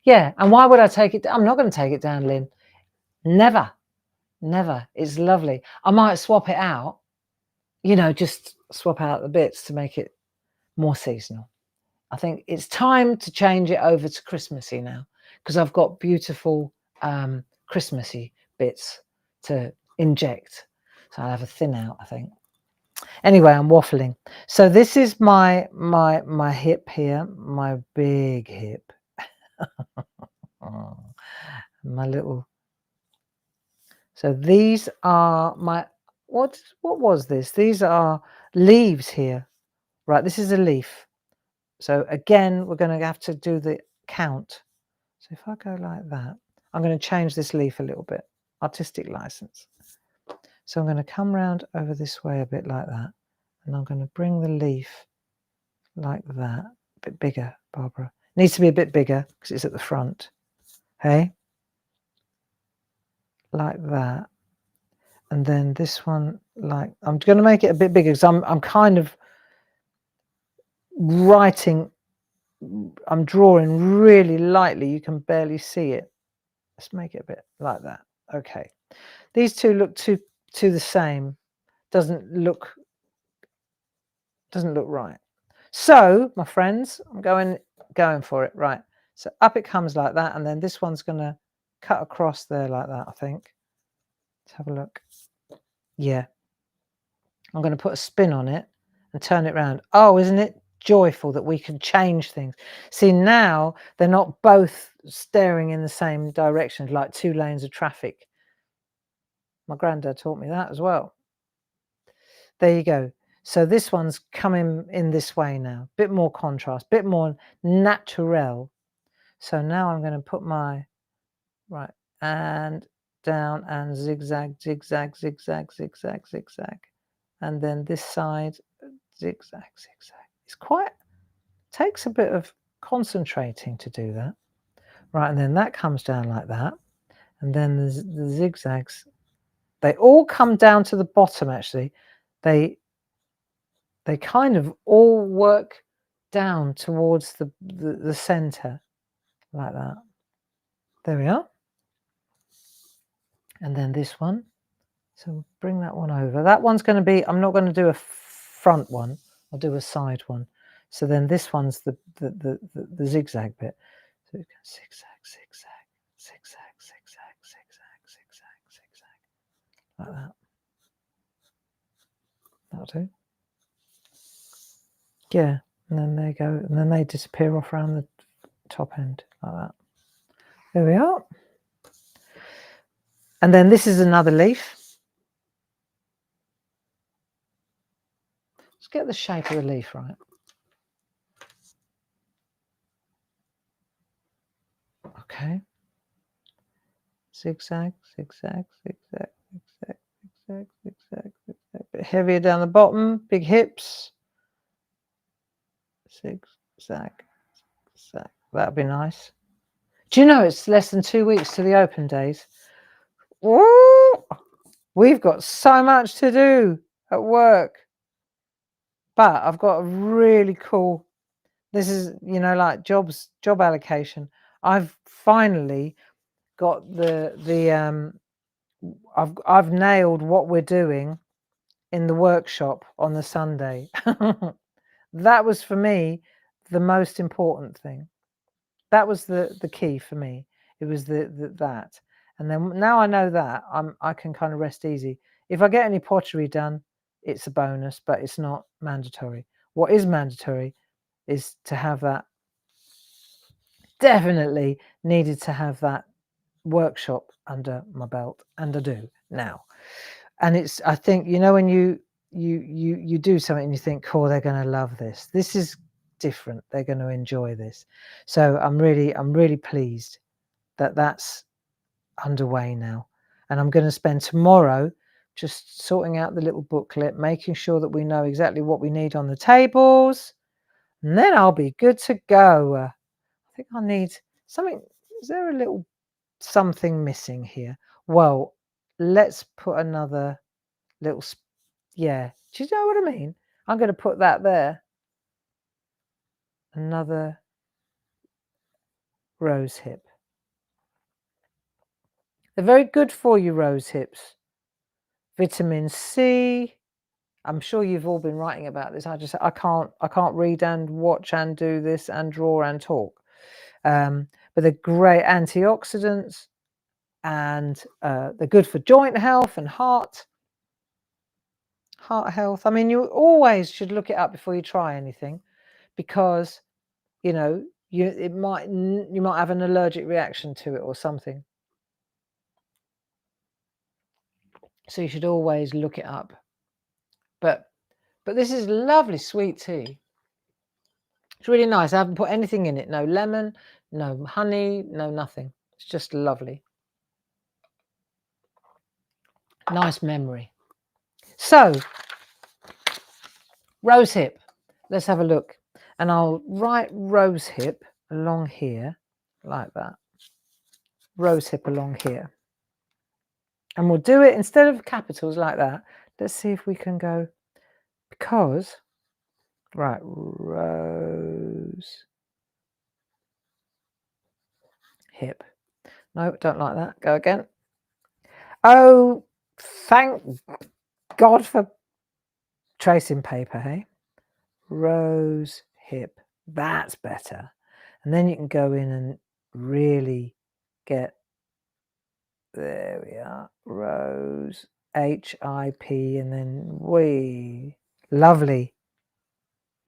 Yeah, and why would I take it? I'm not going to take it down, Lynn. Never. It's lovely. I might swap it out, you know, just swap out the bits to make it more seasonal. I think it's time to change it over to Christmassy now, because I've got beautiful Christmassy bits to inject. So I'll have a thin out, I think. Anyway, I'm waffling. So this is my hip here, my big hip. Oh, my little. So these are my, what was this? These are leaves here. Right, this is a leaf. So again, we're going to have to do the count. So if I go like that, I'm going to change this leaf a little bit. Artistic license. So I'm going to come round over this way a bit like that. And I'm going to bring the leaf like that. A bit bigger, Barbara. Needs to be a bit bigger because it's at the front. Hey? Like that. And then this one, like, I'm going to make it a bit bigger because I'm kind of writing, I'm drawing really lightly. You can barely see it. Let's make it a bit like that. Okay. These two look too the same. Doesn't look right. So, my friends, I'm going for it. Right. So up it comes like that, and then this one's going to cut across there like that, I think. Let's have a look. Yeah. I'm going to put a spin on it and turn it around. Oh, isn't it joyful that we can change things? See, now they're not both staring in the same direction, like two lanes of traffic. My granddad taught me that as well. There you go. So this one's coming in this way now. Bit more contrast, bit more natural. So now I'm going to put my, right, and down and zigzag, zigzag, zigzag, zigzag, zigzag. And then this side, zigzag, zigzag. It's quite, takes a bit of concentrating to do that. Right, and then that comes down like that. And then the zigzags, they all come down to the bottom actually. They kind of all work down towards the center like that. There we are. And then this one. So bring that one over. That one's going to be, I'm not going to do a front one. I'll do a side one. So then this one's the zigzag bit. So it goes zigzag, zigzag, zigzag, zigzag, zigzag, zigzag, zigzag. Like that. That'll do. Yeah. And then they go, and then they disappear off around the top end like that. There we are. And then this is another leaf. Let's get the shape of the leaf right. Okay. Zigzag, zigzag, zigzag, zigzag, zigzag, zigzag, zigzag. Bit heavier down the bottom, big hips. Zigzag, zigzag. That'd be nice. Do you know it's less than 2 weeks to the open days? Ooh, we've got so much to do at work. But I've got a really cool, this is, you know, like job allocation. I've finally got I've nailed what we're doing in the workshop on the Sunday. That was for me the most important thing. That was the key for me. It was that. And then now I know that, I can kind of rest easy. If I get any pottery done, it's a bonus, but it's not mandatory. What is mandatory is to have that. Definitely needed to have that workshop under my belt, and I do now. And it's, I think, you know, when you do something and you think, cool, they're going to love this. This is different. They're going to enjoy this. So I'm really pleased that that's underway now. And I'm going to spend tomorrow just sorting out the little booklet, making sure that we know exactly what we need on the tables, and then I'll be good to go. I think I need something. Is there a little something missing here? Well, let's put another little, yeah, do you know what I mean? I'm going to put that there. Another rose hip. They're very good for you, rose hips. Vitamin C. I'm sure you've all been writing about this. I can't read and watch and do this and draw and talk. But they're great antioxidants, and they're good for joint health and heart heart health. I mean, you always should look it up before you try anything, because you know you might have an allergic reaction to it or something. So you should always look it up. But this is lovely sweet tea. It's really nice. I haven't put anything in it. No lemon, no honey, no nothing. It's just lovely. Nice memory. So, rosehip. Let's have a look. And I'll write rosehip along here, like that. Rosehip along here. And we'll do it instead of capitals like that. Let's see if we can go, because, right, rose hip. No, don't like that. Go again. Oh, thank God for tracing paper, hey? Rose hip. That's better. And then you can go in and really get, there we are, rose, H-I-P, and then we. Lovely.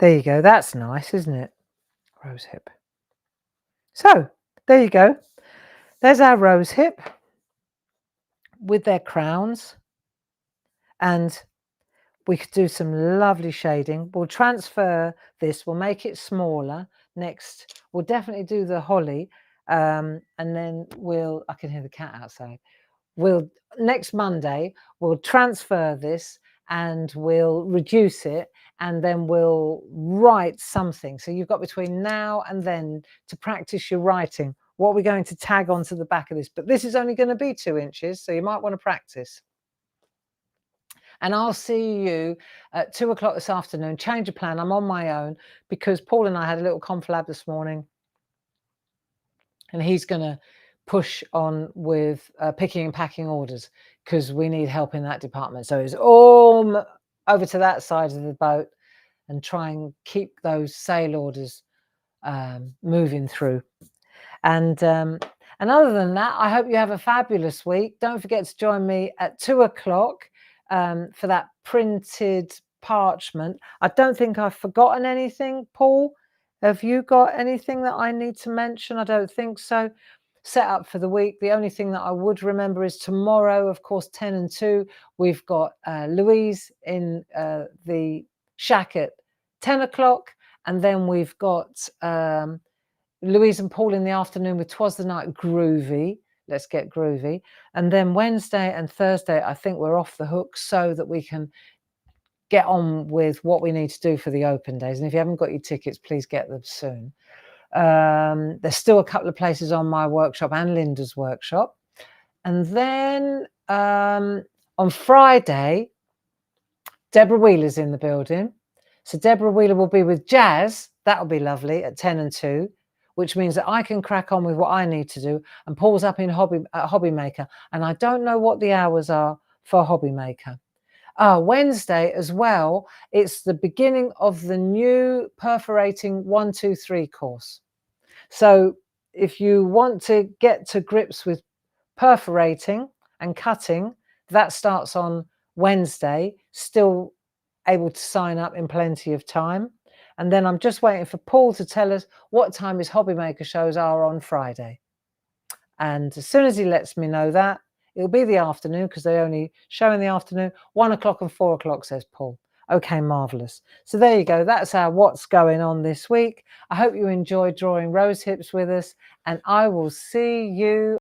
There you go. That's nice, isn't it? Rose hip. So, there you go. There's our rose hip with their crowns. And we could do some lovely shading. We'll transfer this. We'll make it smaller. Next, we'll definitely do the holly. And then I can hear the cat outside. Next Monday, we'll transfer this and we'll reduce it, and then we'll write something. So you've got between now and then to practice your writing. What are we going to tag onto the back of this? But this is only going to be 2 inches, so you might want to practice. And I'll see you at 2 o'clock this afternoon. Change of plan. I'm on my own because Paul and I had a little conflab this morning, and he's going to push on with picking and packing orders because we need help in that department. So it's all over to that side of the boat and try and keep those sale orders moving through. And other than that, I hope you have a fabulous week. Don't forget to join me at 2 o'clock for that printed parchment. I don't think I've forgotten anything, Paul. Have you got anything that I need to mention? I don't think so. Set up for the week. The only thing that I would remember is tomorrow, of course, 10 and 2, we've got Louise in the SHAC at 10 o'clock. And then we've got Louise and Paul in the afternoon with 'Twas the Night Groovy. Let's get groovy. And then Wednesday and Thursday, I think we're off the hook so that we can get on with what we need to do for the open days. And if you haven't got your tickets, please get them soon. There's still a couple of places on my workshop and Linda's workshop. And then on Friday, Deborah Wheeler's in the building. So Deborah Wheeler will be with Jazz. That'll be lovely at 10 and 2, which means that I can crack on with what I need to do. And Paul's up in Hobby Maker. And I don't know what the hours are for Hobby Maker. Wednesday as well, it's the beginning of the new perforating 1, 2, 3 course. So if you want to get to grips with perforating and cutting, that starts on Wednesday, still able to sign up in plenty of time. And then I'm just waiting for Paul to tell us what time his Hobby Maker shows are on Friday. And as soon as he lets me know that, it'll be the afternoon because they only show in the afternoon, 1 o'clock and 4 o'clock, says Paul. Okay, marvellous. So there you go. That's our what's going on this week. I hope you enjoyed drawing rose hips with us, and I will see you